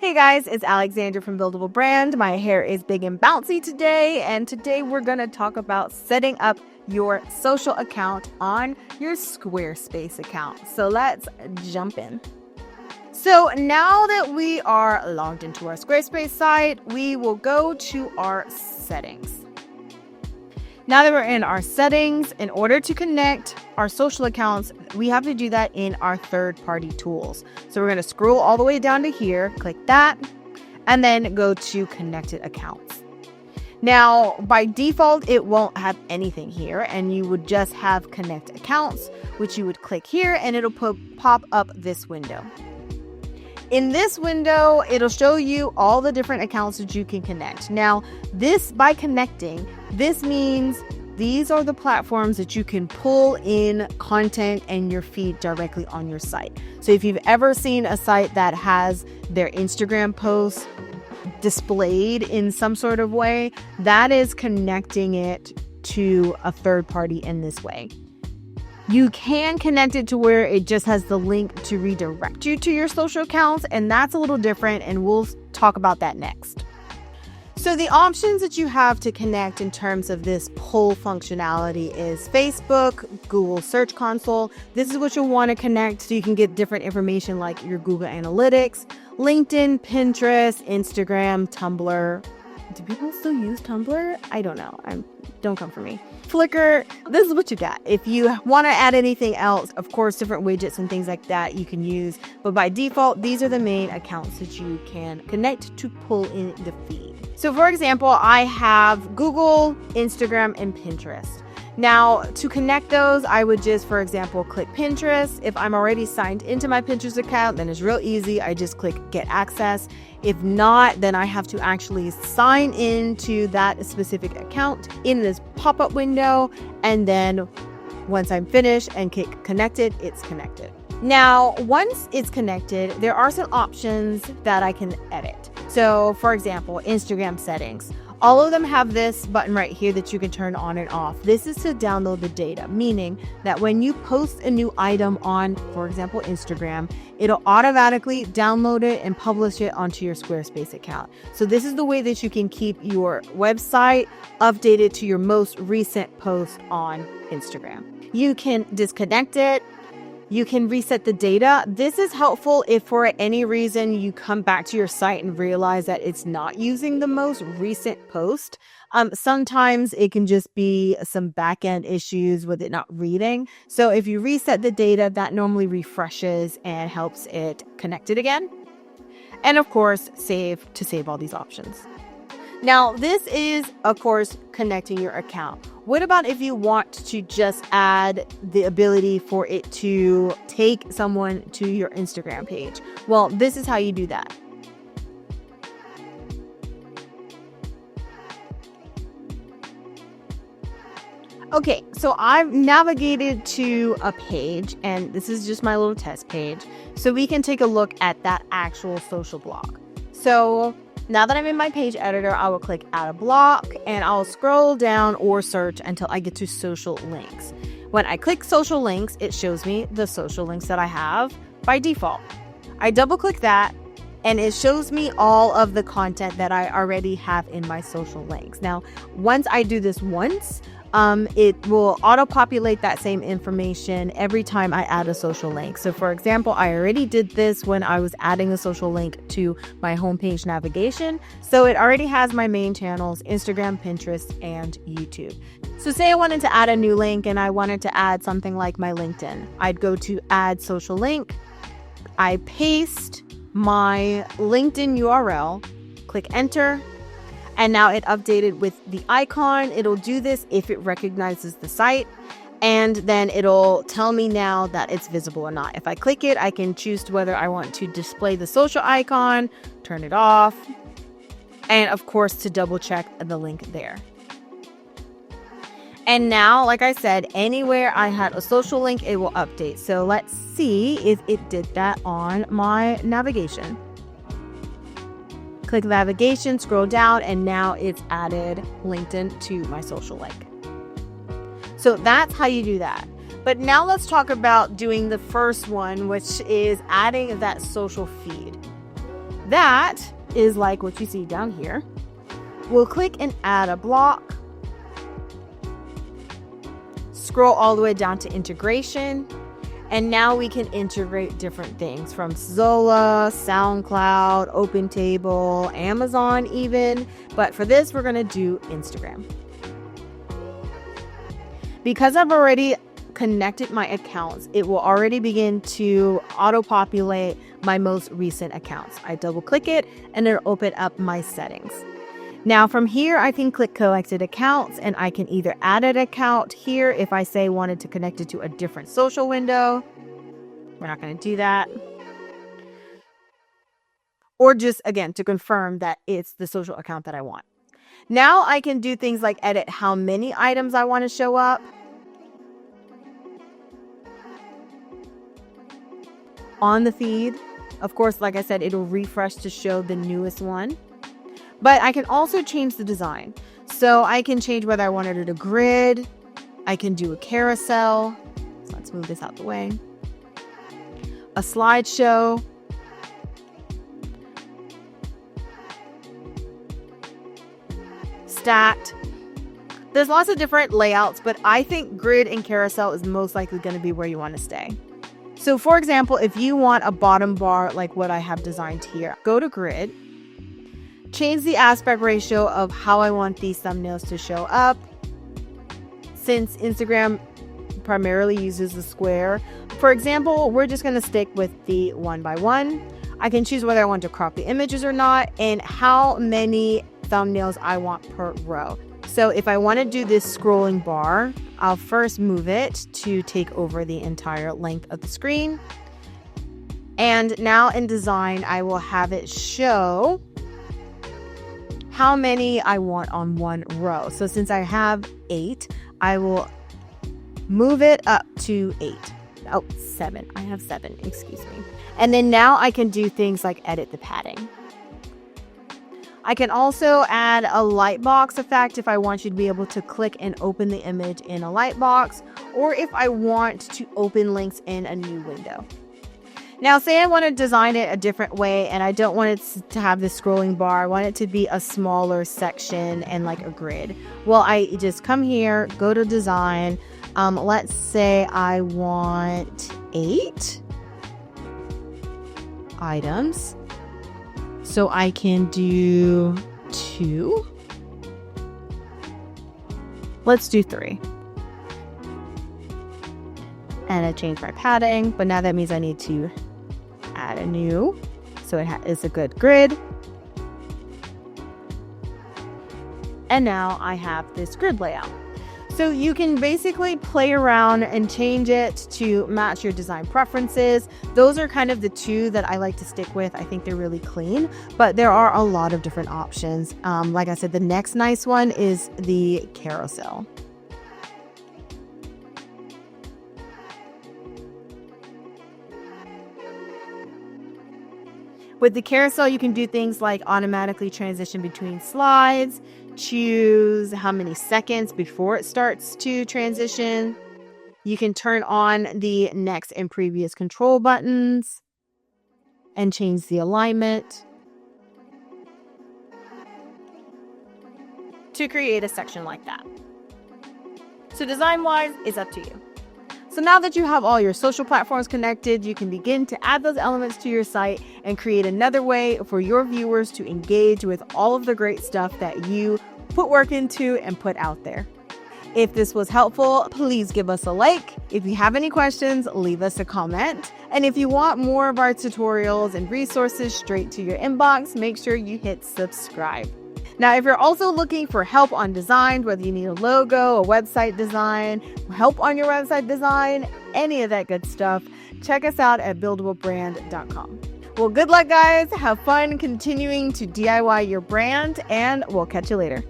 Hey guys, it's Alexandra from Buildable Brand. My hair is big and bouncy today, and today we're going to talk about setting up your social account on your Squarespace account. So let's jump in. So now that we are logged into our Squarespace site, we will go to our settings. Now that we're in our settings, in order to connect our social accounts, we have to do that in our third-party tools. So we're going to scroll all the way down to here, click that, and then go to connected accounts. Now, by default, it won't have anything here, and you would just have connect accounts, which you would click here, and it'll pop up this window. In this window, it'll show you all the different accounts that you can connect. Now, by connecting, this means these are the platforms that you can pull in content and your feed directly on your site. So if you've ever seen a site that has their Instagram posts displayed in some sort of way, that is connecting it to a third party in this way. You can connect it to where it just has the link to redirect you to your social accounts, and that's a little different, and we'll talk about that next. So the options that you have to connect in terms of this pull functionality is Facebook, Google Search Console. This is what you'll want to connect so you can get different information like your Google Analytics, LinkedIn, Pinterest, Instagram, Tumblr. Do people still use Tumblr? I don't know. Don't come for me. Flickr, this is what you got. If you want to add anything else, of course, different widgets and things like that you can use. But by default, these are the main accounts that you can connect to pull in the feed. So for example, I have Google, Instagram, and Pinterest. Now, to connect those, I would just, for example, click Pinterest. If I'm already signed into my Pinterest account, then it's real easy. I just click Get Access. If not, then I have to actually sign into that specific account in this pop-up window. And then once I'm finished and click Connected, it's connected. Now, once it's connected, there are some options that I can edit. So, for example, Instagram settings. All of them have this button right here that you can turn on and off. This is to download the data, meaning that when you post a new item on, for example, Instagram, it'll automatically download it and publish it onto your Squarespace account. So this is the way that you can keep your website updated to your most recent post on Instagram. You can disconnect it. You can reset the data. This is helpful if for any reason you come back to your site and realize that it's not using the most recent post. Sometimes it can just be some back-end issues with it not reading. So if you reset the data, that normally refreshes and helps it connect it again. And of course, save all these options. Now, this is, of course, connecting your account. What about if you want to just add the ability for it to take someone to your Instagram page? Well, this is how you do that. Okay, so I've navigated to a page, and this is just my little test page, so we can take a look at that actual social blog. So now that I'm in my page editor, I will click Add a Block, and I'll scroll down or search until I get to social links. When I click social links, it shows me the social links that I have by default. I double click that, and it shows me all of the content that I already have in my social links. Now, once I do this once, it will auto-populate that same information every time I add a social link. So for example, I already did this when I was adding a social link to my homepage navigation. So it already has my main channels, Instagram, Pinterest, and YouTube. So say I wanted to add a new link and I wanted to add something like my LinkedIn. I'd go to add social link. I paste my LinkedIn URL, click enter. And now it updated with the icon. It'll do this if it recognizes the site. And then it'll tell me now that it's visible or not. If I click it, I can choose whether I want to display the social icon, turn it off, and of course to double check the link there. And now, like I said, anywhere I had a social link, it will update. So let's see if it did that on my navigation. Click navigation, scroll down, and now it's added LinkedIn to my social link. So that's how you do that. But now let's talk about doing the first one, which is adding that social feed. That is like what you see down here. We'll click and add a block. Scroll all the way down to integration. And now we can integrate different things from Zola, SoundCloud, OpenTable, Amazon even. But for this, we're going to do Instagram. Because I've already connected my accounts, it will already begin to auto-populate my most recent accounts. I double click it and it'll open up my settings. Now from here, I can click collected accounts and I can either add an account here if I say wanted to connect it to a different social window. We're not going to do that. Or just, again, to confirm that it's the social account that I want. Now I can do things like edit how many items I want to show up. On the feed. Of course, like I said, it'll refresh to show the newest one. But I can also change the design. So I can change whether I wanted it a grid. I can do a carousel. So let's move this out the way. A slideshow. Stacked. There's lots of different layouts, but I think grid and carousel is most likely going to be where you want to stay. So for example, if you want a bottom bar like what I have designed here, go to grid. Change the aspect ratio of how I want these thumbnails to show up. Since Instagram primarily uses the square, for example, we're just going to stick with the 1x1. I can choose whether I want to crop the images or not and how many thumbnails I want per row. So if I want to do this scrolling bar, I'll first move it to take over the entire length of the screen. And now in design, I will have it show how many I want on one row. So since I have 8, I will move it up to 8. Oh, 7. I have 7, excuse me. And then now I can do things like edit the padding. I can also add a lightbox effect if I want you to be able to click and open the image in a lightbox, or if I want to open links in a new window. Now, say I want to design it a different way and I don't want it to have this scrolling bar. I want it to be a smaller section and like a grid. Well, I just come here, go to design. Let's say I want 8 items. So I can do 2. Let's do 3. And I change my padding, but now that means I need to add a new, so it is a good grid. And now I have this grid layout. So you can basically play around and change it to match your design preferences. Those are kind of the two that I like to stick with. I think they're really clean, but there are a lot of different options. Like I said, the next nice one is the carousel. With the carousel, you can do things like automatically transition between slides, choose how many seconds before it starts to transition. You can turn on the next and previous control buttons and change the alignment to create a section like that. So design-wise, it's up to you. So now that you have all your social platforms connected, you can begin to add those elements to your site and create another way for your viewers to engage with all of the great stuff that you put work into and put out there. If this was helpful, please give us a like. If you have any questions, leave us a comment. And if you want more of our tutorials and resources straight to your inbox, make sure you hit subscribe. Now, if you're also looking for help on design, whether you need a logo, a website design, help on your website design, any of that good stuff, check us out at buildablebrand.com. Well, good luck, guys. Have fun continuing to DIY your brand, and we'll catch you later.